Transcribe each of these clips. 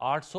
800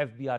FBR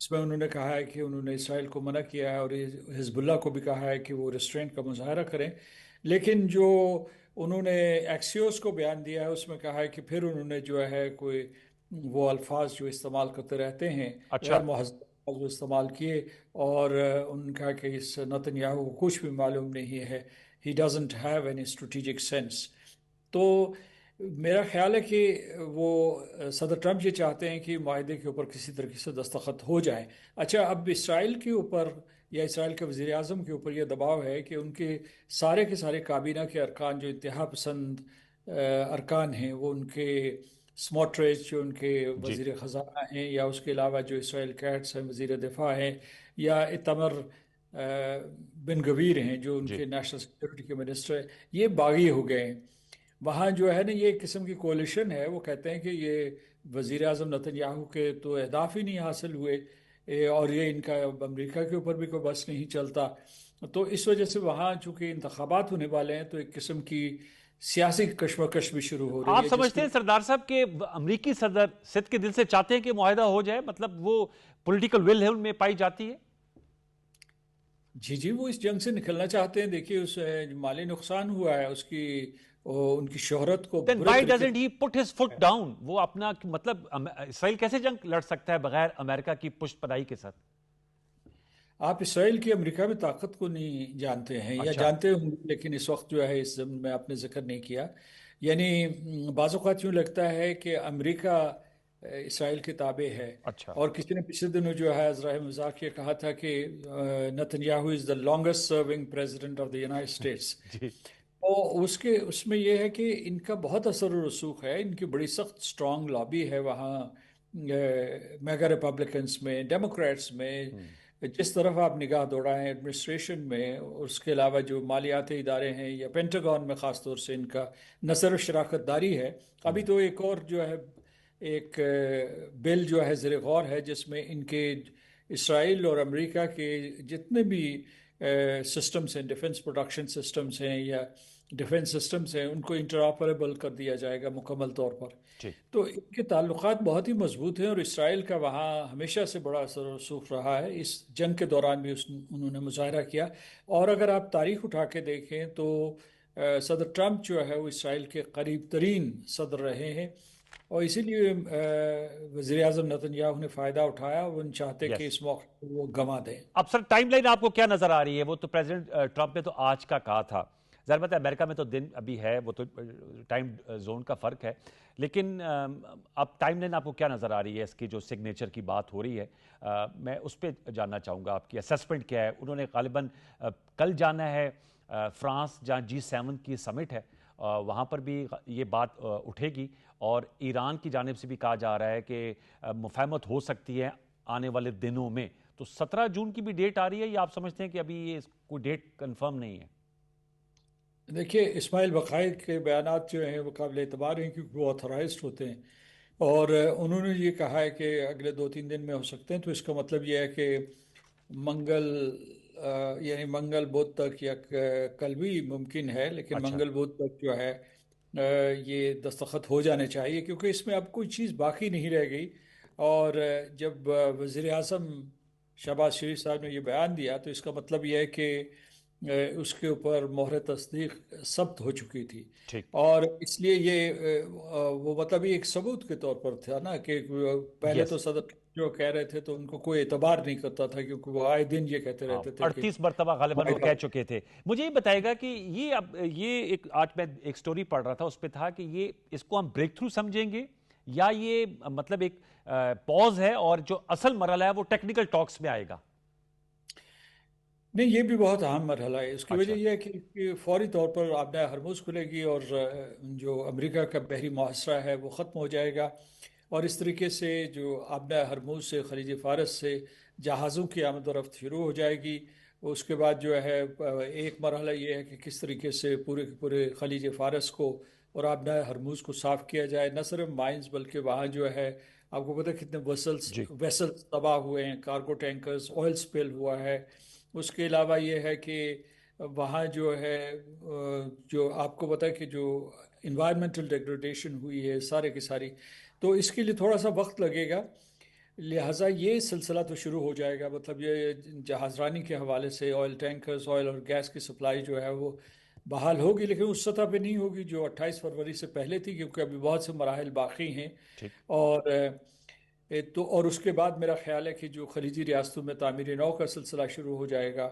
اس میں انہوں نے کہا ہے کہ انہوں نے اسرائیل کو منع کیا ہے اور حزب اللہ کو بھی کہا ہے کہ وہ ریسٹرینٹ کا مظاہرہ کریں، لیکن جو انہوں نے ایکسیوس کو بیان دیا ہے اس میں کہا ہے کہ پھر انہوں نے جو ہے کوئی وہ الفاظ جو استعمال کرتے رہتے ہیں اچھا، غیر مہذب الفاظ وہ استعمال کیے، اور ان کا کہ اس نتن یاہو کو کچھ بھی معلوم نہیں ہے، he doesn't have any strategic sense. تو میرا خیال ہے کہ وہ صدر ٹرمپ یہ چاہتے ہیں کہ معاہدے کے اوپر کسی طریقے سے دستخط ہو جائے۔ اچھا، اب اسرائیل کے اوپر یا اسرائیل کے وزیر اعظم کے اوپر یہ دباؤ ہے کہ ان کے سارے کابینہ کے ارکان جو انتہا پسند ارکان ہیں، وہ ان کے سموٹریچ جو ان کے جی وزیر خزانہ ہیں، یا اس کے علاوہ جو اسرائیل کیٹس ہیں وزیر دفاع ہیں، یا اتمر بن گویر ہیں جو ان جی کے نیشنل سیکورٹی کے منسٹر ہیں، یہ باغی ہو گئے ہیں۔ وہاں جو ہے نا یہ ایک قسم کی کولیشن ہے، وہ کہتے ہیں کہ یہ وزیر اعظم نتن یاہو کے تو اہداف ہی نہیں حاصل ہوئے، اور یہ ان کا امریکہ کے اوپر بھی کوئی بس نہیں چلتا، تو اس وجہ سے وہاں چونکہ انتخابات ہونے والے ہیں تو ایک قسم کی سیاسی کشمکش بھی شروع ہو رہی آپ ہے جس سمجھتے میں ہیں سردار صاحب کہ امریکی صدر صدق کے دل سے چاہتے ہیں کہ معاہدہ ہو جائے، مطلب وہ پولیٹیکل ول ہے ان میں پائی جاتی ہے؟ جی جی وہ اس جنگ سے نکلنا چاہتے ہیں۔ دیکھیے اس مالی نقصان ہوا ہے، اس کی ان کی شہرت کو then برے why طریقے doesn't he put his foot down؟ وہ اپنا مطلب اسرائیل کیسے جنگ لڑ سکتا ہے بغیر امریکہ کی پشت پناہی کے ساتھ؟ آپ اسرائیل کی امریکہ میں طاقت کو نہیں جانتے ہیں یا اچھا، جانتے ہوں گے، لیکن اس وقت جو ہے اس ضمن میں آپ نے ذکر نہیں کیا۔ یعنی بعض اوقات یوں لگتا ہے کہ امریکہ اسرائیل کے تابع ہے، اچھا، اور کسی نے پچھلے دنوں جو ہے عذرائے مذاق یہ کہا تھا کہ Netanyahu is the longest serving president of the United States. جی تو اس میں یہ ہے کہ ان کا بہت اثر و رسوخ ہے، ان کی بڑی سخت سٹرانگ لابی ہے وہاں میگا ریپبلکنس میں، ڈیموکریٹس میں، جس طرف آپ نگاہ دوڑائیں ایڈمنسٹریشن میں، اور اس کے علاوہ جو مالیاتی ادارے ہیں یا پینٹاگون میں خاص طور سے ان کا نظر و شراکت داری ہے۔ ابھی تو ایک اور جو ہے ایک بل جو ہے زیر غور ہے جس میں ان کے اسرائیل اور امریکہ کے جتنے بھی سسٹمز ہیں، ڈیفنس پروڈکشن سسٹمز ہیں یا ڈیفنس سسٹمز ہیں، ان کو انٹرآپریبل کر دیا جائے گا مکمل طور پر۔ جی تو ان کے تعلقات بہت ہی مضبوط ہیں، اور اسرائیل کا وہاں ہمیشہ سے بڑا اثر و رسوخ رہا ہے، اس جنگ کے دوران بھی انہوں نے مظاہرہ کیا۔ اور اگر آپ تاریخ اٹھا کے دیکھیں تو صدر ٹرمپ جو ہے وہ اسرائیل کے قریب ترین صدر رہے ہیں، اور اسی لیے وزیر اعظم نتن یاہو نے فائدہ اٹھایا، وہ چاہتے کہ یس اس موقع کو وہ گنوا دیں۔ اب سر ٹائم لائن آپ کو کیا نظر آ رہی ہے؟ وہ تو پریزیڈنٹ ٹرمپ نے تو آج کا کہا تھا، ظاہر بات ہے امریکہ میں تو دن ابھی ہے، وہ تو ٹائم زون کا فرق ہے، لیکن اب ٹائم لائن آپ کو کیا نظر آ رہی ہے؟ اس کی جو سگنیچر کی بات ہو رہی ہے، میں اس پہ جاننا چاہوں گا آپ کی اسیسمنٹ کیا ہے۔ انہوں نے غالباً کل جانا ہے فرانس جہاں G7 کی سمٹ ہے، وہاں پر بھی یہ بات اٹھے گی، اور ایران کی جانب سے بھی کہا جا رہا ہے کہ مفاہمت ہو سکتی ہے آنے والے دنوں میں۔ تو 17 جون کی بھی ڈیٹ آ رہی ہے، یا آپ سمجھتے ہیں کہ ابھی یہ کوئی ڈیٹ کنفرم نہیں ہے؟ دیکھیے اسماعیل بقائی کے بیانات جو ہیں وہ قابل اعتبار ہیں کیونکہ وہ آتھورائزڈ ہوتے ہیں، اور انہوں نے یہ کہا ہے کہ اگلے 2-3 دن میں ہو سکتے ہیں، تو اس کا مطلب یہ ہے کہ منگل یعنی منگل بدھ تک، یا کل بھی ممکن ہے، لیکن اچھا، منگل بدھ تک جو ہے یہ دستخط ہو جانے چاہیے، کیونکہ اس میں اب کوئی چیز باقی نہیں رہ گئی۔ اور جب وزیر اعظم شہباز شریف صاحب نے یہ بیان دیا تو اس کا مطلب یہ ہے کہ اس کے اوپر مہر تصدیق ثبت ہو چکی تھی، ٹھیک، اور اس لیے یہ وہ مطلب یہ ایک ثبوت کے طور پر تھا نا کہ پہلے یس تو صدر جو کہہ رہے تھے تو ان کو کوئی اعتبار نہیں کرتا تھا، کیونکہ وہ آئے دن یہ کہتے ہاں، رہتے تھے کہ 38 مرتبہ غالباً وہ معاہدہ۔ کہہ چکے تھے۔ مجھے یہ بتائے گا کہ یہ اب یہ ایک آج میں ایک سٹوری پڑھ رہا تھا، اس پہ تھا کہ یہ اس کو ہم بریک تھرو سمجھیں گے، یا یہ مطلب ایک پوز ہے اور جو اصل مرحلہ ہے وہ ٹیکنیکل ٹاکس میں آئے گا؟ نہیں، یہ بھی بہت اہم مرحلہ ہے۔ اس کی وجہ اچھا، یہ ہے کہ فوری طور پر آبنہ ہرموز کھلے گی، اور جو امریکہ کا بحری محاصرہ ہے وہ ختم ہو جائے گا، اور اس طریقے سے جو آبنہ ہرموز سے خلیج فارس سے جہازوں کی آمد و رفت شروع ہو جائے گی۔ اس کے بعد جو ہے ایک مرحلہ یہ ہے کہ کس طریقے سے پورے کے پورے خلیج فارس کو اور آبنہ ہرموز کو صاف کیا جائے، نہ صرف مائنز بلکہ وہاں جو ہے آپ کو پتہ ہے کتنے جی ویسلز تباہ ہوئے ہیں، کارگو ٹینکرز، آئل سپیل ہوا ہے۔ اس کے علاوہ یہ ہے کہ وہاں جو ہے جو آپ کو پتہ ہے کہ جو انوائرمنٹل ڈیگریڈیشن ہوئی ہے سارے کی ساری، تو اس کے لیے تھوڑا سا وقت لگے گا۔ لہٰذا یہ سلسلہ تو شروع ہو جائے گا، مطلب یہ جہاز رانی کے حوالے سے آئل ٹینکرز، آئل اور گیس کی سپلائی جو ہے وہ بحال ہوگی، لیکن اس سطح پہ نہیں ہوگی جو 28 فروری سے پہلے تھی، کیونکہ ابھی بہت سے مراحل باقی ہیں۔ ٹھیک۔ اور اور اس کے بعد میرا خیال ہے کہ جو خلیجی ریاستوں میں تعمیر نو کا سلسلہ شروع ہو جائے گا،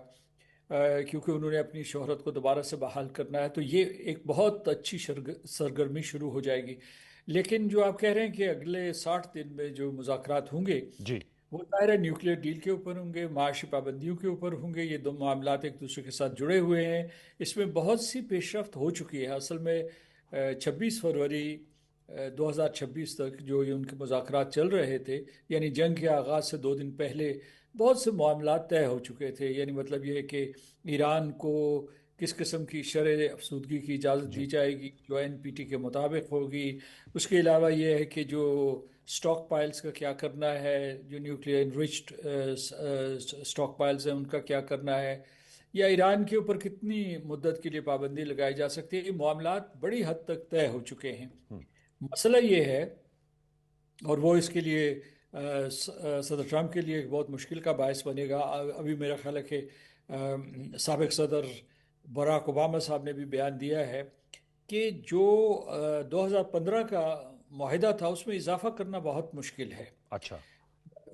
کیونکہ انہوں نے اپنی شہرت کو دوبارہ سے بحال کرنا ہے، تو یہ ایک بہت اچھی سرگرمی شروع ہو جائے گی۔ لیکن جو آپ کہہ رہے ہیں کہ اگلے 60 دن میں جو مذاکرات ہوں گے جی وہ ظاہر نیوکلیر ڈیل کے اوپر ہوں گے، معاشی پابندیوں کے اوپر ہوں گے۔ یہ دو معاملات ایک دوسرے کے ساتھ جڑے ہوئے ہیں، اس میں بہت سی پیش رفت ہو چکی ہے۔ اصل میں 26 فروری 2026 تک جو یہ ان کے مذاکرات چل رہے تھے، یعنی جنگ کے آغاز سے 2 دن پہلے بہت سے معاملات طے ہو چکے تھے۔ یعنی مطلب یہ ہے کہ ایران کو کس قسم کی شرح افزودگی کی اجازت دی جائے گی جو NPT کے مطابق ہوگی۔ اس کے علاوہ یہ ہے کہ جو سٹاک پائلز کا کیا کرنا ہے، جو نیوکلیر انریچڈ سٹاک پائلز ہیں ان کا کیا کرنا ہے، یا ایران کے اوپر کتنی مدت کے لیے پابندی لگائی جا سکتی ہے۔ یہ معاملات بڑی حد تک طے ہو چکے ہیں۔ مسئلہ یہ ہے، اور وہ اس کے لیے صدر ٹرمپ کے لیے ایک بہت مشکل کا باعث بنے گا۔ ابھی میرا خیال ہے کہ سابق صدر براک اوباما صاحب نے بھی بیان دیا ہے کہ جو 2015 کا معاہدہ تھا اس میں اضافہ کرنا بہت مشکل ہے۔ اچھا،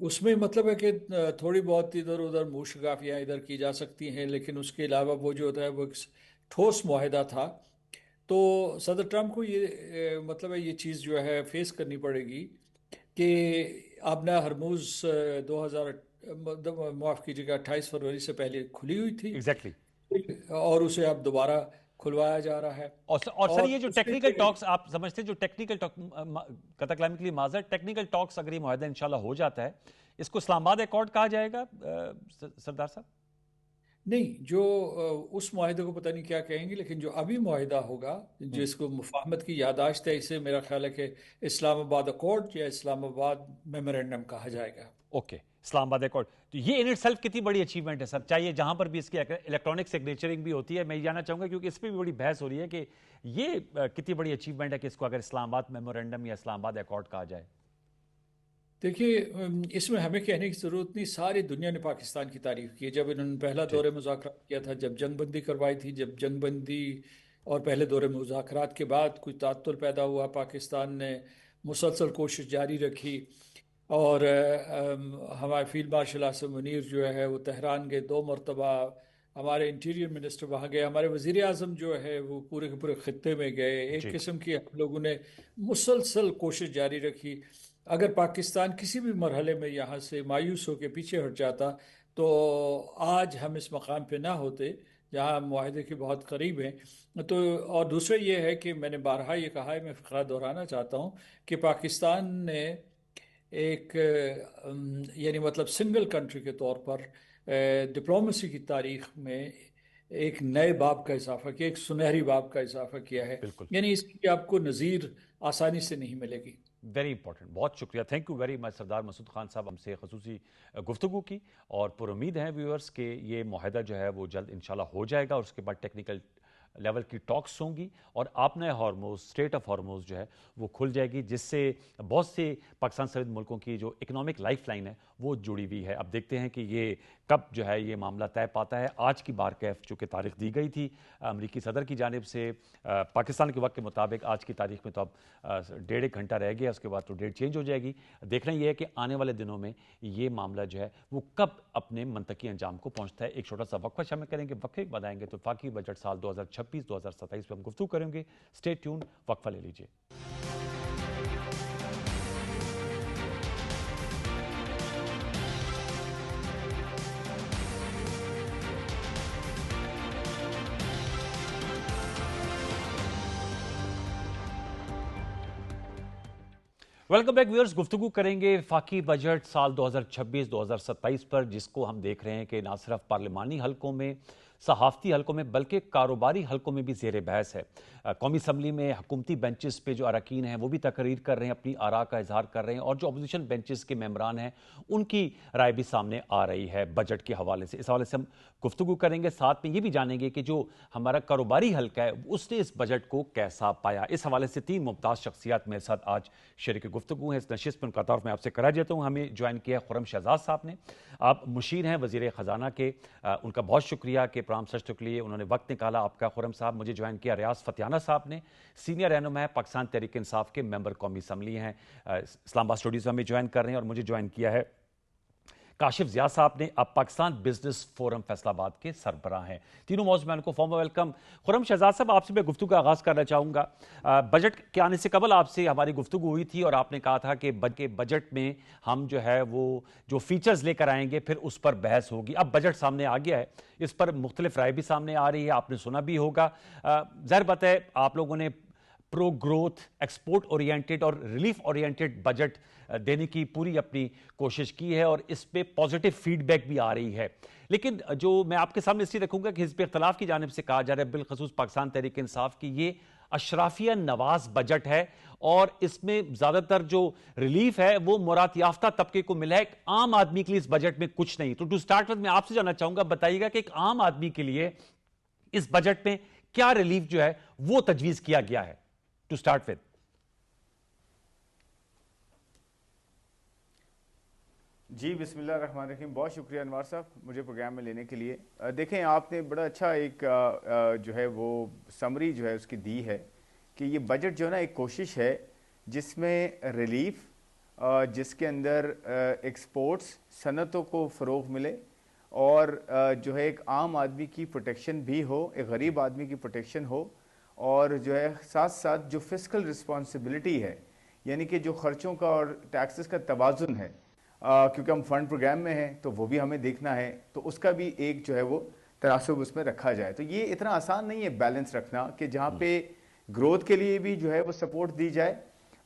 اس میں مطلب ہے کہ تھوڑی بہت ادھر ادھر موشگافیاں ادھر کی جا سکتی ہیں، لیکن اس کے علاوہ وہ جو ہوتا ہے وہ ایک ٹھوس معاہدہ تھا۔ تو صدر ٹرمپ کو یہ مطلب ہے یہ چیز جو ہے فیس کرنی پڑے گی کہ آبنا ہرموز 2000 معاف کیجیے گا 28 فروری سے پہلے کھلی ہوئی تھی، ایگزیکٹلی۔ اور اسے اب دوبارہ کھلوایا جا رہا ہے۔ اور سر یہ جو اس میں ٹیکنیکل ٹاکس آپ سمجھتے ہیں، جو ٹیکنیکل قطع کلامی کے لیے معذرت، ٹیکنیکل ٹاکس اگر یہ معاہدہ انشاءاللہ ہو جاتا ہے، اس کو اسلام آباد ایکارڈ کہا جائے گا سردار صاحب؟ نہیں، جو اس معاہدے کو پتہ نہیں کیا کہیں گے، لیکن جو ابھی معاہدہ ہوگا جس کو مفاہمت کی یادداشت ہے، اسے میرا خیال ہے کہ اسلام آباد اکارڈ یا اسلام آباد میمورینڈم کہا جائے گا۔ اوکے، اسلام آباد ایکارڈ۔ تو یہ ان اٹ سیلف کتنی بڑی اچیومنٹ ہے سر، چاہیے جہاں پر بھی اس کی الیکٹرانک سگنیچرنگ بھی ہوتی ہے۔ میں یہ جاننا چاہوں گا کیونکہ اس پہ بھی بڑی بحث ہو رہی ہے کہ یہ کتنی بڑی اچیومنٹ ہے کہ اس کو اگر اسلام آباد میمورینڈم یا اسلام آباد ایکارڈ کہا جائے۔ دیکھیے، اس میں ہمیں کہنے کی ضرورت نہیں، ساری دنیا نے پاکستان کی تعریف کی ہے۔ جب انہوں نے پہلا دور مذاکرات کیا تھا، جب جنگ بندی کروائی تھی، جب جنگ بندی اور پہلے دور مذاکرات کے بعد کچھ تعطل پیدا ہوا، پاکستان نے مسلسل کوشش جاری رکھی، اور ہمارے فیلڈ مارشل آصف منیر جو ہے وہ تہران گئے 2 مرتبہ، ہمارے انٹیریئر منسٹر وہاں گئے، ہمارے وزیر اعظم جو ہے وہ پورے کے پورے خطے میں گئے۔ ایک قسم کی ہم لوگوں نے مسلسل کوشش جاری رکھی۔ اگر پاکستان کسی بھی مرحلے میں یہاں سے مایوس ہو کے پیچھے ہٹ جاتا تو آج ہم اس مقام پہ نہ ہوتے جہاں معاہدے کے بہت قریب ہیں۔ تو اور دوسرا یہ ہے کہ میں نے بارہا یہ کہا ہے، میں فقرہ دہرانا چاہتا ہوں کہ پاکستان نے ایک یعنی مطلب سنگل کنٹری کے طور پر ڈپلومیسی کی تاریخ میں ایک نئے باب کا اضافہ کیا، ایک سنہری باب کا اضافہ کیا ہے۔ یعنی اس کی آپ کو نظیر آسانی سے نہیں ملے گی۔ ویری امپورٹنٹ، بہت شکریہ، تھینک یو ویری مچ سردار مسعود خان صاحب، ہم سے خصوصی گفتگو کی، اور پر امید ہیں ویورز کہ یہ معاہدہ جو ہے وہ جلد انشاءاللہ ہو جائے گا، اور اس کے بعد ٹیکنیکل لیول کی ٹاکس ہوں گی، اور آبنۂ ہارموز، اسٹریٹ آف ہارموز جو ہے وہ کھل جائے گی، جس سے بہت سے پاکستان سمیت ملکوں کی جو اکنامک لائف لائن ہے وہ جڑی ہوئی ہے۔ اب دیکھتے ہیں کہ یہ کب جو ہے یہ معاملہ طے پاتا ہے۔ آج کی بار کیف چونکہ تاریخ دی گئی تھی امریکی صدر کی جانب سے پاکستان کے وقت کے مطابق، آج کی تاریخ میں تو اب 1.5 گھنٹہ رہ گیا، اس کے بعد تو ڈیٹ چینج ہو جائے گی۔ دیکھنا یہ ہے کہ آنے والے دنوں میں یہ معاملہ جو ہے وہ کب اپنے منطقی انجام کو پہنچتا ہے۔ ایک چھوٹا سا وقفہ شامل کریں گے، وقفے کے بعد آئیں گے تو وفاقی بجٹ سال 2026-2027 پہ ہم گفتگو کریں گے۔ اسٹے ٹیون، وقفہ لے لیجیے۔ ویلکم بیک ویورز، گفتگو کریں گے وفاقی بجٹ سال 2026-2027 پر، جس کو ہم دیکھ رہے ہیں کہ نہ صرف پارلیمانی حلقوں میں صحافتی حلقوں میں بلکہ کاروباری حلقوں میں بھی زیر بحث ہے۔ قومی اسمبلی میں حکومتی بینچز پہ جو اراکین ہیں وہ بھی تقریر کر رہے ہیں، اپنی آراء کا اظہار کر رہے ہیں، اور جو اپوزیشن بینچز کے ممبران ہیں ان کی رائے بھی سامنے آ رہی ہے بجٹ کے حوالے سے۔ اس حوالے سے ہم گفتگو کریں گے، ساتھ میں یہ بھی جانیں گے کہ جو ہمارا کاروباری حلقہ ہے اس نے اس بجٹ کو کیسا پایا۔ اس حوالے سے 3 ممتاز شخصیات میرے ساتھ آج شریک گفتگو ہیں۔ اس نشست میں ان کا تعارف میں آپ سے کرا دیتا ہوں۔ ہمیں جوائن کیا ہے خرم شہزاد صاحب نے، آپ مشیر ہیں وزیر خزانہ کے، ان کا بہت شکریہ کہ پرام سچ کے لیے انہوں نے وقت نکالا آپ کا۔ خرم صاحب، مجھے جوائن کیا ریاض فتیانہ صاحب نے، سینئر رہنما ہے پاکستان تحریک انصاف کے، ممبر قومی اسمبلی ہیں، اسلام آباد اسٹوڈیو سے ہمیں جوائن کر رہے ہیں، اور مجھے جوائن کیا ہے کاشف ضیاء صاحب نے، اب پاکستان بزنس فورم فیصل آباد کے سربراہ ہیں۔ تینوں موضوعات کو فارم ویلکم۔ خرم شہزاد صاحب، آپ سے میں گفتگو کا آغاز کرنا چاہوں گا۔ بجٹ کے آنے سے قبل آپ سے ہماری گفتگو ہوئی تھی اور آپ نے کہا تھا کہ بجٹ میں ہم جو ہے وہ جو فیچرز لے کر آئیں گے پھر اس پر بحث ہوگی۔ اب بجٹ سامنے آ گیا ہے، اس پر مختلف رائے بھی سامنے آ رہی ہے، آپ نے سنا بھی ہوگا۔ ظاہر بات ہے آپ لوگوں نے پرو گروتھ، ایکسپورٹ اورینٹڈ اور ریلیف اورینٹڈ بجٹ دینے کی پوری اپنی کوشش کی ہے، اور اس پہ پازیٹیو فیڈ بیک بھی آ رہی ہے۔ لیکن جو میں آپ کے سامنے اس لیے رکھوں گا کہ حزب اختلاف کی جانب سے کہا جا رہا ہے، بالخصوص پاکستان تحریک انصاف کی، یہ اشرافیہ نواز بجٹ ہے، اور اس میں زیادہ تر جو ریلیف ہے وہ مراد یافتہ طبقے کو ملا ہے، ایک عام آدمی کے لیے اس بجٹ میں کچھ نہیں۔ تو ٹو سٹارٹ وتھ میں آپ سے جاننا چاہوں گا، بتائیے گا کہ ایک عام آدمی کے لیے اس بجٹ میں کیا ریلیف جو ہے وہ تجویز کیا گیا ہے؟ ٹو سٹارٹ وتھ جی، بسم اللہ الرحمن الرحیم۔ بہت شکریہ انوار صاحب مجھے پروگرام میں لینے کے لیے۔ دیکھیں، آپ نے بڑا اچھا ایک جو ہے وہ سمری جو ہے اس کی دی ہے کہ یہ بجٹ جو ہے نا ایک کوشش ہے جس میں ریلیف، جس کے اندر ایکسپورٹس، صنعتوں کو فروغ ملے، اور جو ہے ایک عام آدمی کی پروٹیکشن بھی ہو، ایک غریب آدمی کی پروٹیکشن ہو، اور جو ہے ساتھ ساتھ جو فسکل رسپانسبلٹی ہے، یعنی کہ جو خرچوں کا اور ٹیکسز کا توازن ہے، کیونکہ ہم فنڈ پروگرام میں ہیں تو وہ بھی ہمیں دیکھنا ہے، تو اس کا بھی ایک جو ہے وہ تناسب اس میں رکھا جائے۔ تو یہ اتنا آسان نہیں ہے بیلنس رکھنا کہ جہاں پہ گروتھ کے لیے بھی جو ہے وہ سپورٹ دی جائے،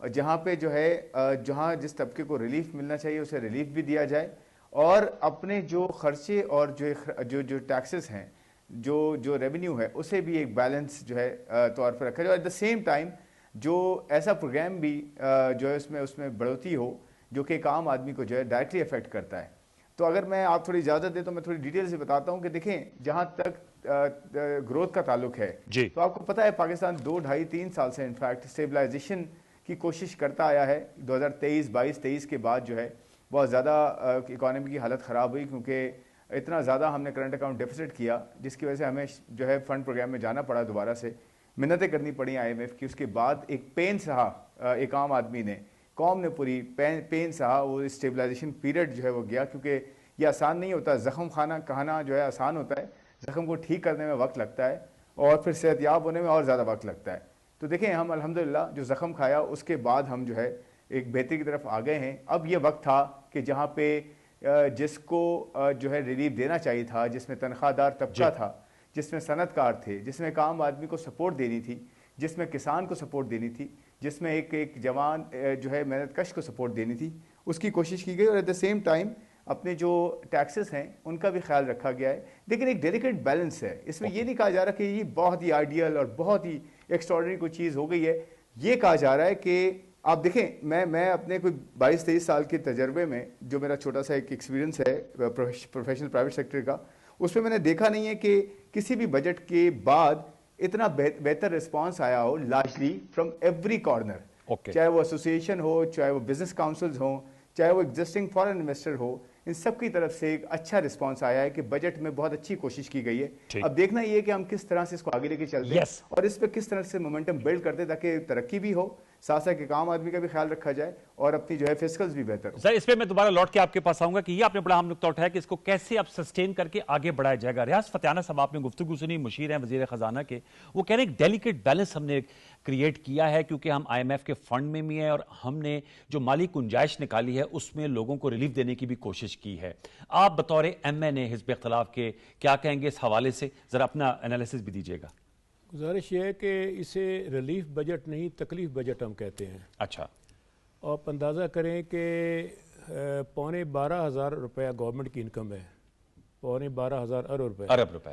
اور جہاں پہ جو ہے جہاں جس طبقے کو ریلیف ملنا چاہیے اسے ریلیف بھی دیا جائے، اور اپنے جو خرچے اور جو ٹیکسز ہیں، جو ریونیو ہے، اسے بھی ایک بیلنس جو ہے طور پر رکھا جائے۔ ایٹ دا سیم ٹائم جو ایسا پروگرام بھی جو ہے اس میں بڑھوتی ہو جو کہ ایک عام آدمی کو جو ہے ڈائریکٹلی افیکٹ کرتا ہے۔ تو اگر میں آپ تھوڑی اجازت دیں تو میں تھوڑی ڈیٹیل سے بتاتا ہوں کہ دیکھیں، جہاں تک گروتھ کا تعلق ہے تو آپ کو پتہ ہے پاکستان 2 ڈھائی 3 سال سے انفیکٹ اسٹیبلائزیشن کی کوشش کرتا آیا ہے۔ 2023 کے بعد جو ہے بہت زیادہ اکانومی کی حالت خراب ہوئی، کیونکہ اتنا زیادہ ہم نے کرنٹ اکاؤنٹ ڈیفیسٹ کیا، جس کی وجہ سے ہمیں جو ہے فنڈ پروگرام میں جانا پڑا، دوبارہ سے منتیں کرنی پڑی IMF کی۔ اس کے بعد ایک پین سہا ایک عام آدمی نے، قوم نے پوری پین سہا، وہ اسٹیبلائزیشن پیریڈ جو ہے وہ گیا، کیونکہ یہ آسان نہیں ہوتا۔ زخم کھانا جو ہے آسان ہوتا ہے، زخم کو ٹھیک کرنے میں وقت لگتا ہے، اور پھر صحت یاب ہونے میں اور زیادہ وقت لگتا ہے۔ تو دیکھیں، ہم الحمدللہ جو زخم کھایا اس کے بعد ہم جو ہے ایک بہتری کی طرف آ گئے ہیں۔ اب یہ وقت تھا کہ جہاں پہ جس کو جو ہے ریلیف دینا چاہیے تھا، جس میں تنخواہ دار طبقہ تھا، جس میں صنعت کار تھے، جس میں ایک عام آدمی کو سپورٹ دینی تھی، جس میں کسان کو سپورٹ دینی تھی، جس میں ایک جوان جو ہے محنت کش کو سپورٹ دینی تھی، اس کی کوشش کی گئی، اور ایٹ دا سیم ٹائم اپنے جو ٹیکسز ہیں ان کا بھی خیال رکھا گیا ہے۔ لیکن ایک ڈیلیکیٹ بیلنس ہے، اس میں یہ نہیں کہا جا رہا کہ یہ بہت ہی آئیڈیل اور بہت ہی ایکسٹراڈنری کوئی چیز ہو گئی ہے۔ یہ کہا جا رہا ہے کہ آپ دیکھیں، میں اپنے کوئی 22-23 سال کے تجربے میں، جو میرا چھوٹا سا ایک ایکسپیرینس ہے پروفیشنل پرائیویٹ سیکٹر کا، اس میں میں نے دیکھا نہیں ہے کہ کسی بھی بجٹ کے بعد اتنا بہتر رسپانس آیا ہو لارجلی فرام ایوری کارنر، چاہے وہ ایسوسیشن ہو، چاہے وہ بزنس کاؤنسلز ہوں، چاہے وہ ایگزسٹنگ فارن انویسٹر ہو، ان سب کی طرف سے ایک اچھا رسپانس آیا ہے کہ بجٹ میں بہت اچھی کوشش کی گئی ہے۔ اب دیکھنا یہ ہے کہ ہم کس طرح سے اس کو آگے لے کے چلتے ہیں، اور اس پہ کس طرح سے مومنٹم بلڈ کرتے ہیں، تاکہ ترقی بھی ہو، ساتھ ساتھ ایک عام آدمی کا بھی خیال رکھا جائے، اور اپنی جو ہے فسکلز بھی بہتر ہو۔ سر، اس پہ میں دوبارہ لوٹ کے آپ کے پاس آؤں گا کہ یہ آپ نے بڑا اہم نقطہ اٹھایا کہ اس کو کیسے اب سسٹین کر کے آگے بڑھایا جائے گا۔ ریاض فتیانہ صاحب، آپ نے گفتگو سنی، مشیر ہیں وزیر خزانہ کے، وہ کہہ رہے ہیں ایک ڈیلیکیٹ بیلنس ہم نے کریٹ کیا ہے، کیونکہ ہم IMF کے فنڈ میں بھی ہیں، اور ہم نے جو مالی گنجائش نکالی ہے اس میں لوگوں کو ریلیف دینے کی بھی کوشش کی ہے۔ آپ بطور MNA حزب اختلاف کے کیا کہیں گے اس حوالے سے؟ ذرا اپنا انالیسس بھی دیجیے گا۔ گزارش یہ ہے کہ اسے ریلیف بجٹ نہیں، تکلیف بجٹ ہم کہتے ہیں۔ اچھا، آپ اندازہ کریں کہ 12,500 روپیہ گورنمنٹ کی انکم ہے، 12,500 ارب روپے۔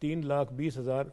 3,20,000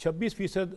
26%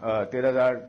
13,000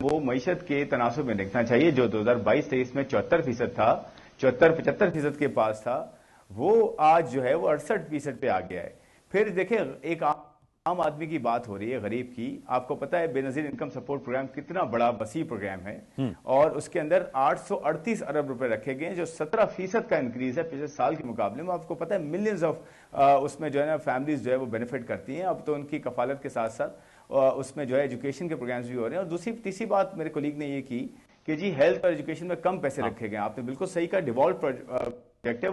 وہ معیشت کے تناسب میں دیکھنا چاہیے. جو 2022-23 میں 74% تھا, 74-75% کے پاس تھا, وہ آج جو ہے وہ 68% پہ آ گیا ہے. پھر دیکھیں ایک عام آدمی کی بات ہو رہی ہے, غریب کی. آپ کو پتا ہے بے نظیر انکم سپورٹ پروگرام کتنا بڑا وسیع پروگرام ہے, اور اس کے اندر 838 ارب روپے رکھے گئے ہیں, جو 17% کا انکریز ہے پچھلے سال کے مقابلے میں. آپ کو پتا ہے ملینز آف اس میں جو ہے نا فیملیز جو ہے وہ بینیفٹ کرتی ہیں. اب تو ان کی کفالت کے ساتھ ساتھ اس میں جو ہے ایجوکیشن کے پروگرامز بھی ہو رہے ہیں. اور تیسری بات میرے کولیگ نے یہ کی کہ جی ہیلتھ اور ایجوکیشن میں کم پیسے رکھے گئے. آپ نے بالکل صحیح کہا, ڈیوالوپ پروجیکٹ ہے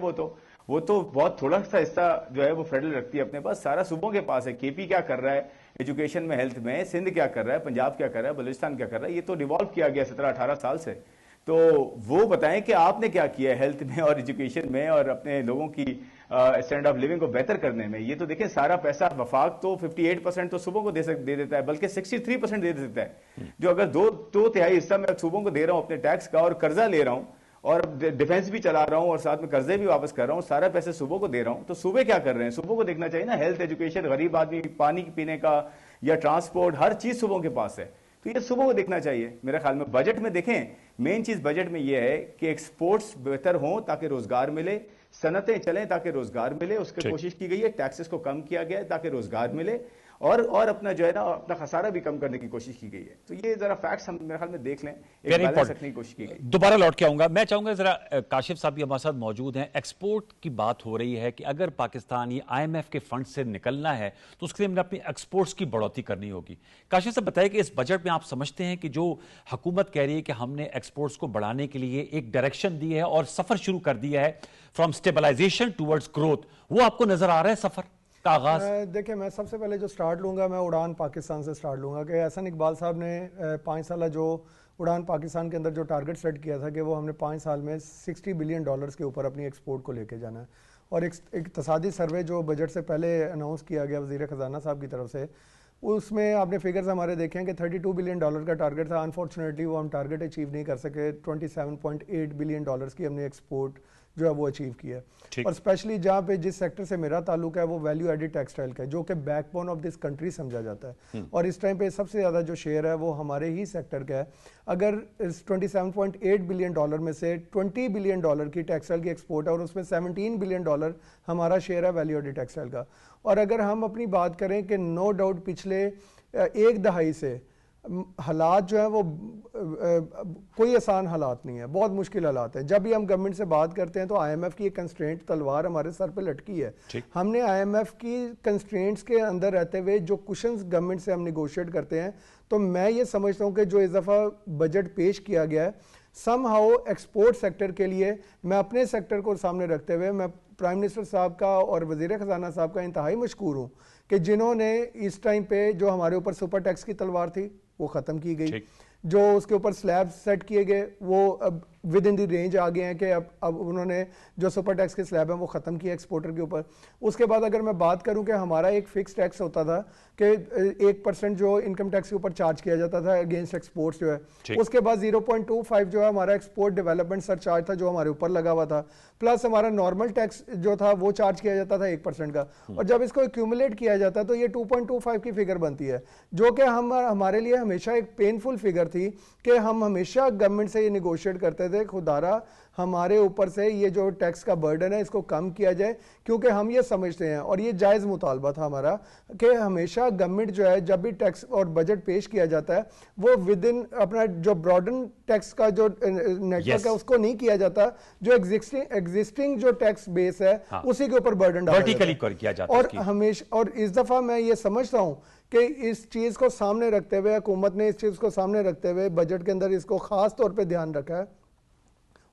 وہ تو بہت تھوڑا سا حصہ جو ہے وہ فیڈرل رکھتی ہے اپنے پاس, سارا صوبوں کے پاس ہے. کے پی کیا کر رہا ہے ایجوکیشن میں, ہیلتھ میں, سندھ کیا کر رہا ہے, پنجاب کیا کر رہا ہے, بلوچستان کیا کر رہا ہے. یہ تو ڈیوالو کیا گیا 17-18 سال سے. تو وہ بتائیں کہ آپ نے کیا کیا ہے ہیلتھ میں اور ایجوکیشن میں اور اپنے لوگوں کی اسٹینڈرڈ آف لیونگ کو بہتر کرنے میں. یہ تو دیکھیں سارا پیسہ وفاق تو 58% تو صوبوں کو دے دیتا ہے, بلکہ 63% دے دیتا ہے. جو اگر دو تہائی حصہ میں صوبوں کو دے رہا ہوں اپنے ٹیکس کا, اور قرضہ لے رہا ہوں, اور ڈیفنس بھی چلا رہا ہوں, اور ساتھ میں قرضے بھی واپس کر رہا ہوں, سارا پیسے صوبوں کو دے رہا ہوں, تو صوبے کیا کر رہے ہیں؟ صوبوں کو دیکھنا چاہیے نا. ہیلتھ, ایجوکیشن, غریب آدمی پانی پینے کا یا ٹرانسپورٹ, ہر چیز صوبوں کے پاس ہے. تو یہ صوبوں کو دیکھنا چاہیے میرے خیال میں. بجٹ میں دیکھیں, مین چیز بجٹ میں یہ ہے کہ ایکسپورٹس بہتر ہوں تاکہ روزگار ملے, صنعتیں چلیں تاکہ روزگار ملے, اس کی کوشش کی گئی ہے. ٹیکسز کو کم کیا گیا ہے تاکہ روزگار ملے, اور اپنا جو ہے نا اپنا خسارہ بھی کم کرنے کی کوشش کی گئی ہے. تو یہ ذرا فیکٹس ہم میرے خیال میں دیکھ لیں, ایک بیلنس رکھنے کی کوشش کی گئی. دوبارہ لوٹ کے آؤں گا. میں چاہوں گا ذرا کاشف صاحب بھی ہمارے ساتھ موجود ہیں. ایکسپورٹ کی بات ہو رہی ہے کہ اگر پاکستان یہ IMF کے فنڈ سے نکلنا ہے تو اس کے لیے اپنی ایکسپورٹس کی بڑھوتری کرنی ہوگی. کاشف صاحب بتائیں کہ اس بجٹ میں آپ سمجھتے ہیں کہ جو حکومت کہہ رہی ہے کہ ہم نے ایکسپورٹس کو بڑھانے کے لیے ایک ڈائریکشن دی ہے اور سفر شروع کر دیا ہے فرام اسٹیبلائزیشن ٹورڈز گروتھ, وہ آپ کو نظر آ رہا ہے سفر کا آغاز؟ دیکھیں میں سب سے پہلے جو سٹارٹ لوں گا, میں اڑان پاکستان سے سٹارٹ لوں گا کہ احسن اقبال صاحب نے 5 سالہ جو اڑان پاکستان کے اندر جو ٹارگٹ سیٹ کیا تھا کہ وہ ہم نے 5 سال میں $60 بلین کے اوپر اپنی ایکسپورٹ کو لے کے جانا ہے. اور ایک اقتصادی سروے جو بجٹ سے پہلے اناؤنس کیا گیا وزیر خزانہ صاحب کی طرف سے, اس میں آپ نے فگرز ہمارے دیکھے ہیں کہ $32 بلین کا ٹارگٹ تھا. انفارچونیٹلی وہ ہم ٹارگٹ اچیو نہیں کر سکے. $27.8 بلین کی ہم نے ایکسپورٹ جو ہے وہ اچیو کیا ہے. اور اسپیشلی جہاں پہ جس سیکٹر سے میرا تعلق ہے وہ ویلیو ایڈڈ ٹیکسٹائل کا ہے, جو کہ back bone of this country سمجھا جاتا ہے. اور اس ٹائم پہ سب سے زیادہ جو شیئر ہے وہ ہمارے ہی سیکٹر کا ہے. اگر اس $27.8 بلین میں سے $20 بلین کی ٹیکسٹائل کی ایکسپورٹ ہے, اور اس میں $17 بلین ہمارا شیئر ہے ویلیو ایڈڈ ٹیکسٹائل کا. اور اگر ہم اپنی بات کریں کہ نو ڈاؤٹ پچھلے 1 دہائی سے حالات جو ہیں وہ کوئی آسان حالات نہیں ہے, بہت مشکل حالات ہیں. جب بھی ہم گورنمنٹ سے بات کرتے ہیں تو IMF کی ایک کنسٹرینٹ تلوار ہمارے سر پہ لٹکی ہے. ہم نے IMF کی کنسٹرینٹس کے اندر رہتے ہوئے جو کوشنز گورنمنٹ سے ہم نیگوشیٹ کرتے ہیں, تو میں یہ سمجھتا ہوں کہ جو اضافہ بجٹ پیش کیا گیا ہے سم ہاؤ ایکسپورٹ سیکٹر کے لیے, میں اپنے سیکٹر کو سامنے رکھتے ہوئے میں پرائم منسٹر صاحب کا اور وزیر خزانہ صاحب کا انتہائی مشکور ہوں کہ جنہوں نے اس ٹائم پہ جو ہمارے اوپر سپر ٹیکس کی تلوار تھی وہ ختم کی گئی, جو اس کے اوپر سلیب سیٹ کیے گئے وہ اب ود ان دی رینج آ گئے ہیں کہ اب انہوں نے جو سپر ٹیکس کے سلیب ہیں وہ ختم کیا ایکسپورٹر کے اوپر. اس کے بعد اگر میں بات کروں کہ ہمارا ایک فکس ٹیکس ہوتا تھا کہ 1% جو انکم ٹیکس کے اوپر چارج کیا جاتا تھا اگینسٹ ایکسپورٹس جو ہے, اس کے بعد 0.25 جو ہے ہمارا ایکسپورٹ ڈیولپمنٹ سر چارج تھا جو ہمارے اوپر لگا ہوا تھا, پلس ہمارا نارمل ٹیکس جو تھا وہ چارج کیا جاتا تھا 1% کا. اور جب اس کو ایکیومولیٹ کیا جاتا ہے تو یہ 2.25 کی فگر بنتی ہے, جو کہ ہمارے لیے ہمیشہ ایک پینفل فگر تھی کہ ہم ہمیشہ گورنمنٹ سے یہ نیگوشیٹ کرتے تھے خدارا ہمارے اوپر سے یہ جو ٹیکس کا برڈن ہے اس کو کم کیا جائے, کیونکہ ہم یہ سمجھتے ہیں اور یہ جائز مطالبہ تھا ہمارا کہ ہمیشہ گورنمنٹ جو ہے جب بھی ٹیکس اور بجٹ پیش کیا جاتا ہے وہ ود ان اپنا جو براڈن ٹیکس کا جو نیٹ ورک ہے اس کو نہیں کیا جاتا, جو ایگزسٹنگ جو ٹیکس بیس ہے اسی کے اوپر برڈن ڈالا جاتا ہے. اور ہمیشہ اور اس دفعہ میں یہ سمجھتا ہوں کہ اس چیز کو سامنے رکھتے ہوئے حکومت نے اس چیز کو سامنے رکھتے ہوئے بجٹ کے اندر اس کو خاص طور پہ دھیان رکھا ہے.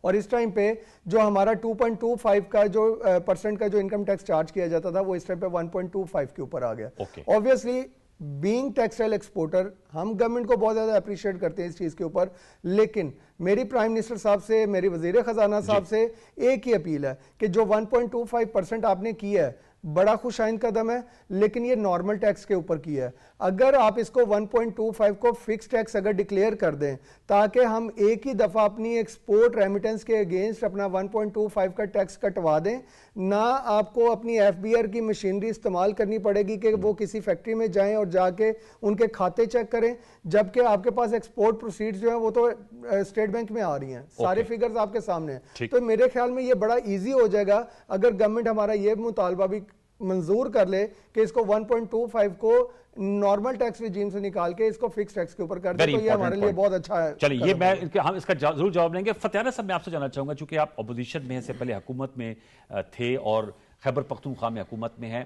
اور اس ٹائم پہ جو ہمارا 2.25 کا جو پرسنٹ کا جو انکم ٹیکس چارج کیا جاتا تھا وہ اس ٹائم پہ 1.25 کے اوپر آ گیا. اوبویسلی بینگ ٹیکسٹائل ایکسپورٹر ہم گورنمنٹ کو بہت زیادہ اپریشیٹ کرتے ہیں اس چیز کے اوپر, لیکن میری پرائم منسٹر صاحب سے, میری وزیر خزانہ صاحب سے ایک ہی اپیل ہے کہ جو 1.25% آپ نے کی ہے بڑا خوش آئند قدم ہے، لیکن یہ نارمل ٹیکس کے اوپر کیا ہے. اگر آپ اس کو 1.25 کو فکس ٹیکس اگر ڈکلیئر کر دیں تاکہ ہم ایک ہی دفعہ اپنی ایکسپورٹ ریمیٹنس کے اگینسٹ اپنا 1.25 کا ٹیکس کٹوا دیں، نہ آپ کو اپنی ایف بی آر کی مشینری استعمال کرنی پڑے گی کہ وہ کسی فیکٹری میں جائیں اور جا کے ان کے کھاتے چیک کریں، جبکہ آپ کے پاس ایکسپورٹ پروسیڈز جو ہیں وہ تو اسٹیٹ بینک میں آ رہی ہیں، سارے فگرز آپ کے سامنے ہیں. تو میرے خیال میں یہ بڑا ایزی ہو جائے گا اگر گورنمنٹ ہمارا یہ مطالبہ بھی منظور کر لے کہ اس کو 1.25 کو نارمل ٹیکس ریجیم سے نکال کے اس کو فکس ٹیکس کے اوپر کر دیں، تو یہ ہمارے لیے بہت اچھا ہے. چلیے یہ ہم اس کا ضرور جواب لیں گے. فتیانہ صاحب میں آپ سے جاننا چاہوں گا، چونکہ آپ اپوزیشن میں ہیں، سے پہلے حکومت میں تھے اور خیبر پختونخوا میں حکومت میں ہیں.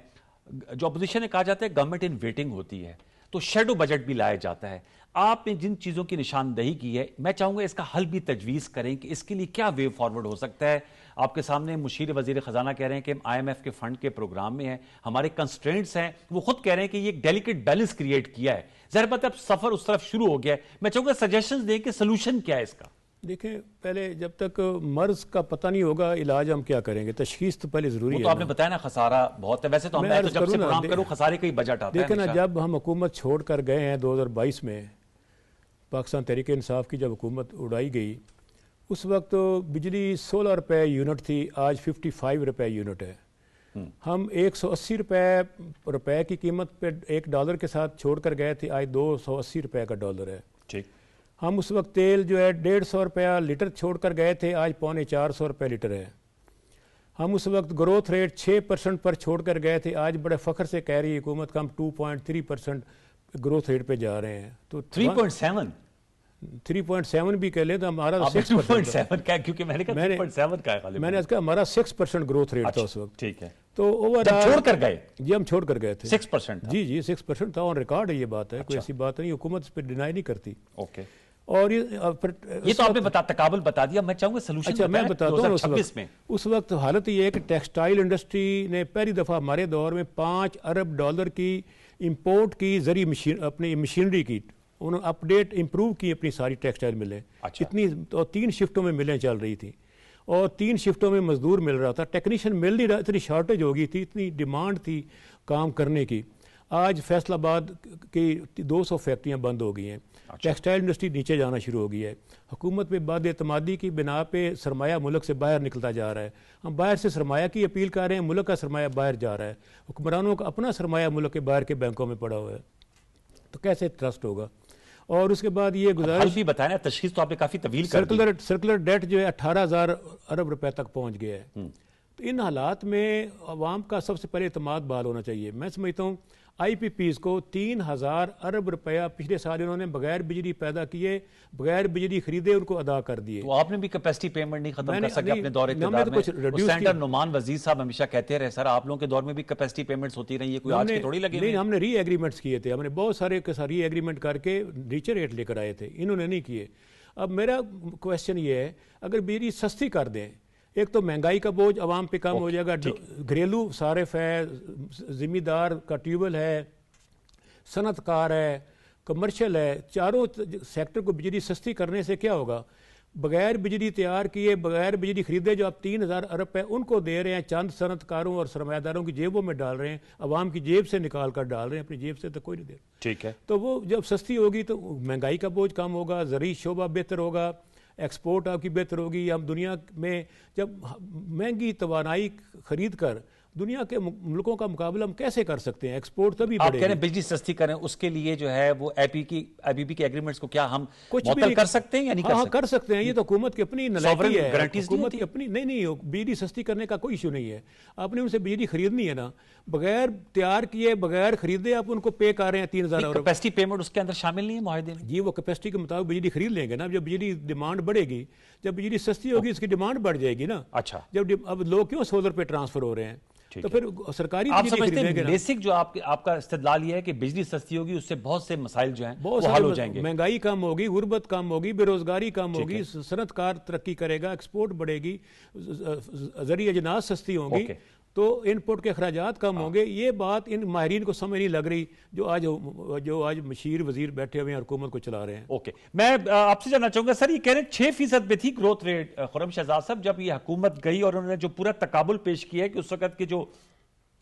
جو اپوزیشن نے کہا جاتا ہے گورنمنٹ ان ویٹنگ ہوتی ہے تو شیڈو بجٹ بھی لایا جاتا ہے. آپ نے جن چیزوں کی نشاندہی کی ہے میں چاہوں گا اس کا حل بھی تجویز کریں کہ اس کے لیے کیا وے فارورڈ ہو سکتا ہے. آپ کے سامنے مشیر وزیر خزانہ کہہ رہے ہیں کہ ہم آئی ایم ایف کے فنڈ کے پروگرام میں ہیں، ہمارے کنسٹرینٹس ہیں، وہ خود کہہ رہے ہیں کہ یہ ایک ڈیلیکیٹ بیلنس کریٹ کیا ہے. ظاہر بات ہے اب سفر اس طرف شروع ہو گیا ہے. میں چاہوں گا سجیشنز دیں کہ سلوشن کیا ہے اس کا. دیکھیں پہلے جب تک مرض کا پتہ نہیں ہوگا علاج ہم کیا کریں گے، تشخیص تو پہلے ضروری ہے. تو آپ نے بتایا نا خسارہ بہت ہے، ویسے تو ہم جب سے پروگرام کروں خسارے کا ہی بجٹ آتا ہے. دیکھیں نا جب ہم حکومت چھوڑ کر گئے ہیں 2022 میں، پاکستان تحریک انصاف کی جب حکومت اڑائی گئی اس وقت بجلی 16 روپے یونٹ تھی، آج 55 روپے یونٹ ہے. ہم 180 روپے کی قیمت پہ $1 کے ساتھ چھوڑ کر گئے تھے، آج 280 روپے کا ڈالر ہے. ٹھیک. ہم اس وقت تیل جو ہے 150 روپیہ لیٹر چھوڑ کر گئے تھے، آج 450 روپے لیٹر ہے. ہم اس وقت گروتھ ریٹ 6% پر چھوڑ کر گئے تھے، آج بڑے فخر سے کہہ رہی ہے حکومت کا ہم 2.3% گروتھ ریٹ پہ جا رہے ہیں. تو 3.7 بھی کہہ لیں تو ہمارا 2.7 کا، کیونکہ میں نے کہا 3.7 کا ہے، میں نے کہا ہمارا 6% گروتھ ریٹ تھا اس وقت. ٹھیک ہے. تو اوور چھوڑ کر گئے جی، ہم چھوڑ کر گئے تھے 6%. جی 6% تھا، آن ریکارڈ ہے یہ بات ہے، کوئی ایسی بات نہیں، حکومت اس پہ ڈینائی نہیں کرتی. اوکے. اور یہ تو آپ نے تقابل بتا دیا، میں چاہوں گا سلوشن. اچھا میں بتاتا ہوں. اس وقت حالت یہ ہے کہ ٹیکسٹائل انڈسٹری نے پہلی دفعہ ہمارے دور میں $5 ارب کی امپورٹ کی زرعی اپنی مشینری کی، انہوں نے اپڈیٹ امپروو کی اپنی ساری ٹیکسٹائل ملیں. اتنی 3 شفٹوں میں ملیں چل رہی تھی اور 3 شفٹوں میں مزدور مل رہا تھا، ٹیکنیشین مل نہیں رہا، اتنی شارٹیج ہو گئی تھی، اتنی ڈیمانڈ تھی کام کرنے کی. آج فیصل آباد کی 200 فیکٹریاں بند ہو گئی ہیں. ٹیکسٹائل انڈسٹری نیچے جانا شروع ہو گئی ہے. حکومت پہ بد اعتمادی کی بنا پہ سرمایہ ملک سے باہر نکلتا جا رہا ہے. ہم باہر سے سرمایہ کی اپیل کر رہے ہیں، ملک کا سرمایہ باہر جا رہا ہے. حکمرانوں کا اپنا سرمایہ ملک کے باہر کے بینکوں میں پڑا ہوا ہے، تو کیسے ٹرسٹ ہوگا؟ اور اس کے بعد یہ گزارش بھی بتایا، تشخیص تو آپ نے کافی طویل کر دی. سرکولر ڈیٹ جو ہے 18,000 ارب روپے تک پہنچ گیا ہے. تو ان حالات میں عوام کا سب سے پہلے اعتماد بحال ہونا چاہیے. میں سمجھتا ہوں آئی پی پیز کو 3,000 ارب روپیہ پچھلے سال انہوں نے بغیر بجلی پیدا کیے، بغیر بجلی خریدے ان کو ادا کر دیے. تو آپ نے بھی کیپیسٹی پیمنٹ نہیں ختم کر سکے اپنے دور اقتدار میں. سینیٹر نعمان وزیر صاحب ہمیشہ کہتے رہے سر آپ لوگوں کے دور میں بھی کیپیسٹی پیمنٹس ہوتی رہی ہے، کوئی آج کی تھوڑی لگے. نہیں، ہم نے ری ایگریمنٹس کیے تھے، ہم نے بہت سارے ری ایگریمنٹ کر کے نیچے ریٹ لے کر آئے تھے، انہوں نے نہیں کیے. اب میرا کویسچن یہ ہے اگر بجلی سستی کر دیں، ایک تو مہنگائی کا بوجھ عوام پہ کم ہو جائے گا، گھریلو صارف ہے، ذمہ دار کا ٹیوبل ہے، صنعت کار ہے، کمرشل ہے، چاروں سیکٹر کو بجلی سستی کرنے سے کیا ہوگا؟ بغیر بجلی تیار کیے، بغیر بجلی خریدے جو آپ 3,000 ارب پہ ان کو دے رہے ہیں، چند صنعت کاروں اور سرمایہ داروں کی جیبوں میں ڈال رہے ہیں، عوام کی جیب سے نکال کر ڈال رہے ہیں، اپنی جیب سے تو کوئی نہیں دے. ٹھیک ہے. تو وہ جب سستی ہوگی تو مہنگائی کا بوجھ کم ہوگا، زرعی شعبہ بہتر ہوگا، ایکسپورٹ آپ کی بہتر ہوگی. ہم دنیا میں جب مہنگی توانائی خرید کر دنیا کے ملکوں کا مقابلہ ہم کیسے کر سکتے ہیں؟ ایکسپورٹ تبھی بڑھے گی. آپ کہہ رہے ہیں بجلی سستی کریں، اس کے لیے جو ہے وہ آئی پی پی کے ایگریمنٹس کو کیا ہم معطل کر سکتے ہیں یا نہیں کر سکتے؟ ہاں کر سکتے ہیں، یہ تو حکومت کی اپنی نلائکی ہے، حکومت کی اپنی. نہیں بجلی سستی کرنے کا کوئی ایشو نہیں ہے. آپ نے ان سے بجلی خریدنی ہے نا، بغیر تیار کیے بغیر خریدے آپ ان کو پے کر رہے ہیں 3,000 ارب. کیپیسٹی پیمنٹ اس کے اندر شامل نہیں ہے معاہدے میں؟ جی وہ کیپیسٹی کے مطابق بجلی خرید لیں گے نا. جب بجلی ڈیمانڈ بڑھے گی، جب بجلی سستی ہوگی اس کی ڈیمانڈ بڑھ جائے گی نا. اچھا. جب اب لوگ کیوں سولر پہ ٹرانسفر ہو رہے ہیں تو پھر سرکاری آپ سمجھتے ہیں بیسک جو آپ کا استدلال یہ ہے کہ بجلی سستی ہوگی اس سے بہت سے مسائل جو ہیں وہ حل ہو جائیں گے؟ مہنگائی کم ہوگی، غربت کم ہوگی، بے روزگاری کم ہوگی، صنعت کار ترقی کرے گا، ایکسپورٹ بڑھے گی، زرعی اجناس سستی ہوں گی، تو انپوٹ کے اخراجات کم ہوں گے. یہ بات ان ماہرین کو سمجھ نہیں لگ رہی جو آج مشیر وزیر بیٹھے ہوئے ہیں حکومت کو چلا رہے ہیں. اوکے، میں آپ سے جاننا چاہوں گا سر، یہ کہہ رہے ہیں 6% پہ تھی گروتھ ریٹ. خرم شہزاد صاحب جب یہ حکومت گئی اور انہوں نے جو پورا تقابل پیش کیا ہے کہ اس وقت کے جو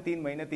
3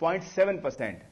0.7%।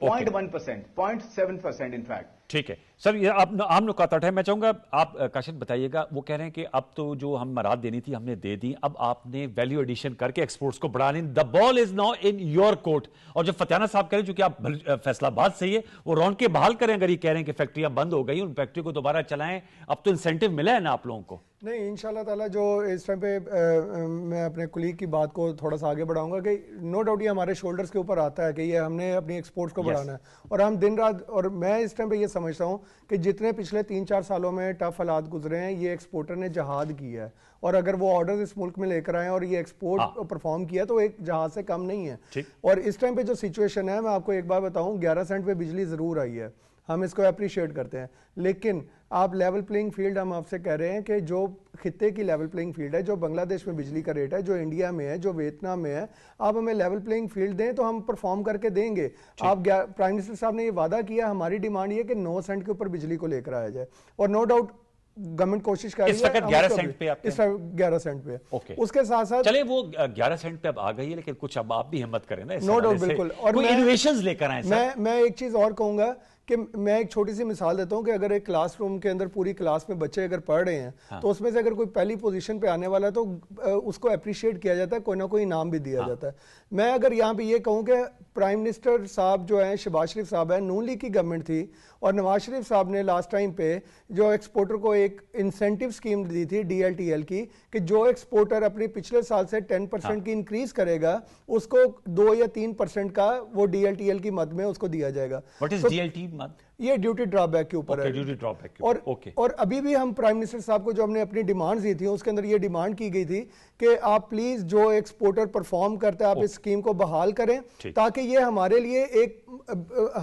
0.1%, 0.7% in fact. ٹھیک ہے سر، یہ آپ عام نکات ہے. میں چاہوں گا آپ کاشف بتائیے گا. وہ کہہ رہے ہیں کہ اب تو جو ہم مراد دینی تھی ہم نے دے دی، اب آپ نے ویلیو ایڈیشن کر کے ایکسپورٹس کو بڑھا لیں. The ball is now in your court. اور جو فتیانہ صاحب کہہ رہے ہیں جو کہ آپ فیصلہ بات صحیح ہے، وہ رونق کے بحال کریں. اگر یہ کہہ رہے ہیں کہ فیکٹریاں بند ہو گئی، ان فیکٹری کو دوبارہ چلائیں. اب تو انسینٹیو ملا ہے نا آپ لوگوں کو. نہیں انشاءاللہ تعالیٰ جو اس ٹائم پہ میں اپنے کلیگ کی بات کو تھوڑا سا آگے بڑھاؤں گا کہ نو ڈاؤٹ یہ ہمارے شولڈرز کے اوپر آتا ہے کہ یہ ہم نے اپنی ایکسپورٹس کو بڑھانا ہے، اور ہم دن رات، اور میں اس ٹائم پہ یہ سمجھتا ہوں کہ جتنے پچھلے 3-4 سالوں میں ٹف حالات گزرے ہیں، یہ ایکسپورٹر نے جہاد کیا ہے، اور اگر وہ آرڈرز اس ملک میں لے کر آئے اور یہ ایکسپورٹ پرفارم کیا تو ایک جہاز سے کم نہیں ہے. اور اس ٹائم پہ جو سچویشن ہے، میں آپ کو ایک بات بتاؤں، 11 سینٹ پہ بجلی ضرور آئی ہے، ہم اس کو اپریشیٹ کرتے ہیں، لیکن آپ لیول پلینگ فیلڈ، ہم آپ سے کہہ رہے ہیں کہ جو خطے کی لیول پلینگ فیلڈ ہے، جو بنگلہ دیش میں بجلی کا ریٹ ہے، جو انڈیا میں ہے، جو ویتنام میں ہے، آپ ہمیں لیول پلینگ فیلڈ دیں تو ہم پرفارم کر کے دیں گے. آپ پرائم منسٹر صاحب نے یہ وعدہ کیا، ہماری ڈیمانڈ یہ کہ 9 سینٹ کے اوپر بجلی کو لے کر آیا جائے، اور نو ڈاؤٹ گورنمنٹ کوشش کر رہی ہے. اس وقت 11 سینٹ پہ اس وقت 11 سینٹ پہ. اس کے ساتھ ساتھ چلے وہ 11 سینٹ پہ اب آ گئی ہے، لیکن کچھ اب آپ بھی ہمت کریں نا. نو ڈاؤٹ بالکل. اور کوئی انوویشنز لے کر آئیں. میں ایک چیز اور کہوں گا کہ میں ایک چھوٹی سی مثال دیتا ہوں کہ اگر ایک کلاس روم کے اندر پوری کلاس میں بچے اگر پڑھ رہے ہیں تو اس میں سے اگر کوئی پہلی پوزیشن پہ آنے والا ہے تو اس کو اپریشیٹ کیا جاتا ہے، کوئی نہ کوئی انعام بھی دیا جاتا ہے. میں اگر یہاں پہ یہ کہوں کہ پرائم منسٹر صاحب جو ہیں، شہباز شریف صاحب ہیں، نون لیگ کی گورنمنٹ تھی، اور نواز شریف صاحب نے لاسٹ ٹائم پہ جو ایکسپورٹر کو ایک انسینٹیو اسکیم دی تھی DLTL کی، کہ جو ایکسپورٹر اپنی پچھلے سال سے 10% کی انکریز کرے گا اس کو 2 یا 3% کا وہ DLTL کی مد میں اس کو دیا جائے گا. What is DLT مد؟ یہ ڈیوٹی ڈرا بیک کے اوپر ہے. اور ابھی بھی ہم پرائم منسٹر صاحب کو جو ہم نے اپنی ڈیمانڈ دی تھی اس کے اندر یہ ڈیمانڈ کی گئی تھی کہ آپ پلیز جو ایکسپورٹر پرفارم کرتا ہے آپ اس اسکیم کو بحال کریں، تاکہ یہ ہمارے لیے ایک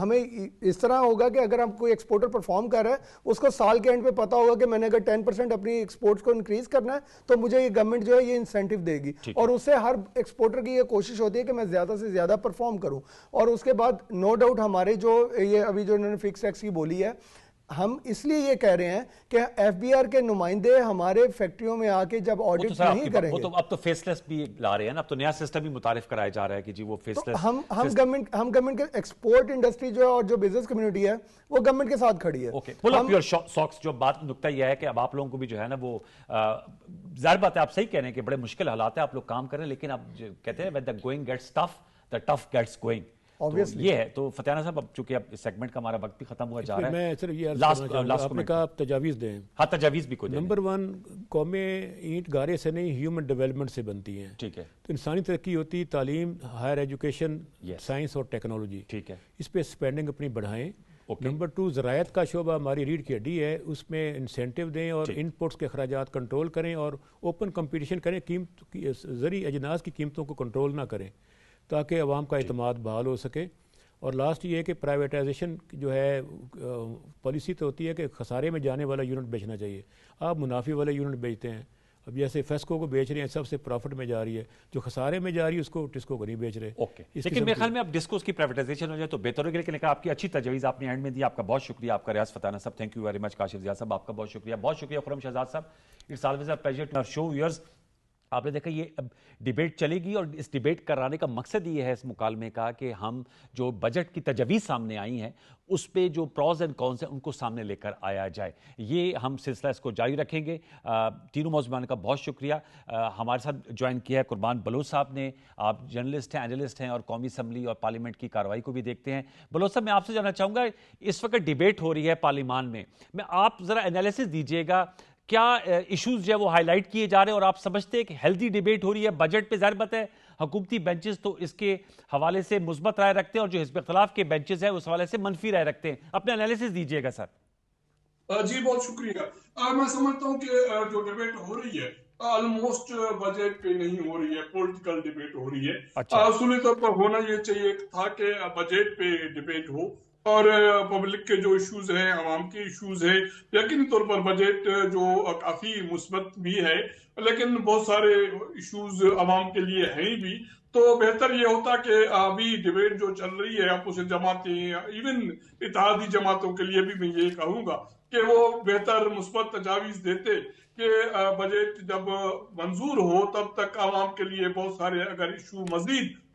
ہمیں اس طرح ہوگا کہ اگر ہم کوئی ایکسپورٹر پرفارم کر رہا ہے اس کو سال کے اینڈ پہ پتا ہوگا کہ میں نے اگر 10% اپنی ایکسپورٹس کو انکریز کرنا ہے تو مجھے یہ گورنمنٹ جو ہے یہ انسینٹیو دے گی، اور اس سے ہر ایکسپورٹر کی یہ کوشش ہوتی ہے کہ میں زیادہ سے زیادہ پرفارم کروں. اور اس کے بعد نو ڈاؤٹ ہمارے جو یہ ابھی جو انہوں نے فکس ٹیکس کی بولی ہے، ہم اس لیے یہ کہہ رہے ہیں کہ FBR کے نمائندے ہمارے فیکٹریوں میں آ کے جب آڈٹ نہیں کریں گے، اب تو فیس لیس بھی لا رہے ہیں نا، اب تو نیا سسٹم بھی متعارف کرایا جا رہا ہے کہ جی وہ فیس لیس. ہم گورنمنٹ کے ایکسپورٹ انڈسٹری جو ہے اور جو بزنس کمیونٹی ہے وہ گورنمنٹ کے ساتھ کھڑی ہے. پل اپ یور ساکس. جو بات نکتہ یہ ہے کہ اب آپ لوگوں کو بھی جو ہے نا وہ ظاہر بات ہے، آپ صحیح کہہ رہے ہیں کہ بڑے مشکل حالات ہیں، آپ لوگ کام کریں، لیکن آپ کہتے ہیں when the going gets tough the tough gets going. یہ ہے تو فتیانہ صاحب، اب چونکہ اب اس سیگمنٹ کا ہمارا وقت بھی ختم ہوا جا رہا ہے، میں صرف یہ آپ نے کہا آپ تجاویز دیں. ہاں تجاویز بھی کوئی. نمبر 1، قومیں اینٹ گارے سے نہیں ہیومن ڈیولپمنٹ سے بنتی ہیں. ٹھیک ہے. تو انسانی ترقی ہوتی تعلیم، ہائر ایجوکیشن، سائنس اور ٹیکنالوجی. ٹھیک ہے. اس پہ اسپینڈنگ اپنی بڑھائیں. نمبر 2، زراعت کا شعبہ ہماری ریڑھ کی ہڈی ہے، اس میں انسینٹیو دیں اور انپوٹس کے اخراجات کنٹرول کریں اور اوپن کمپٹیشن کریں، زرعی اجناس کی قیمتوں کو کنٹرول نہ کریں تاکہ عوام کا اعتماد بحال ہو سکے. اور لاسٹ یہ ہے کہ پرائیویٹائزیشن جو ہے پالیسی تو ہوتی ہے کہ خسارے میں جانے والا یونٹ بیچنا چاہیے. آپ منافع والے یونٹ بیچتے ہیں. اب جیسے فیسکو کو بیچ رہے ہیں، سب سے پروفٹ میں جا رہی ہے، جو خسارے میں جا رہی ہے اس کو ٹسکو کو نہیں بیچ رہے. لیکن میرے خیال میں اب ڈسکوز کی پرائیویٹائزیشن ہو جائے تو بہتر ہوگی. لیکن آپ کی اچھی تجویز آپ نے اینڈ میں دی. آپ کا بہت شکریہ. آپ کا ریاض فتیانہ صاحب، thank you very much. Kashif Zia صاحب آپ کا بہت شکریہ. بہت شکریہ خرم شہزاد صاحب. It's always a pleasure to show viewers. آپ نے دیکھا یہ اب ڈیبیٹ چلے گی، اور اس ڈیبیٹ کرانے کا مقصد یہ ہے اس مکالمے کا کہ ہم جو بجٹ کی تجویز سامنے آئی ہیں اس پہ جو پروز اینڈ کونس ہیں ان کو سامنے لے کر آیا جائے. یہ ہم سلسلہ اس کو جاری رکھیں گے. تینوں موضوعان کا بہت شکریہ. ہمارے ساتھ جوائن کیا ہے قربان بلوچ صاحب نے. آپ جرنلسٹ ہیں، اینالسٹ ہیں، اور قومی اسمبلی اور پارلیمنٹ کی کارروائی کو بھی دیکھتے ہیں. بلوچ صاحب، میں آپ سے جاننا چاہوں گا، اس وقت ڈیبیٹ ہو رہی ہے پارلیمان میں آپ ذرا انالیسس دیجیے گا، کیا ایشوز جو ہے وہ ہائی لائٹ کیے جا رہے ہیں، اور آپ سمجھتے ہیں کہ ہیلدی ڈیبیٹ ہو رہی ہے بجٹ پہ؟ ظاہر بات ہے حکومتی بینچز تو اس کے حوالے سے مثبت رائے رکھتے ہیں، اور جو حزب اختلاف کے بینچز ہیں اس حوالے سے منفی رائے رکھتے ہیں. اپنے انالیسس دیجیے گا سر. جی بہت شکریہ. میں سمجھتا ہوں کہ جو ڈیبیٹ ہو رہی ہے آلموسٹ بجٹ پہ نہیں ہو رہی ہے، پولیٹیکل ڈیبیٹ ہو رہی ہے. اصولی طور پر ہونا یہ چاہیے تھا کہ بجٹ پہ ڈیبیٹ ہو، اور پبلک کے جو ایشوز ہیں، عوام کے ایشوز ہیں. یقینی طور پر بجٹ جو کافی مثبت بھی ہے، لیکن بہت سارے ایشوز عوام کے لیے ہیں بھی. تو بہتر یہ ہوتا کہ ابھی ڈیبیٹ جو چل رہی ہے اپوزٹ جماعتیں، ایون اتحادی جماعتوں کے لیے بھی میں یہ کہوں گا کہ وہ بہتر مثبت تجاویز دیتے کہ بجٹ جب منظور ہو تب تک عوام کے لیے بہت سارے اگر ایشو مزید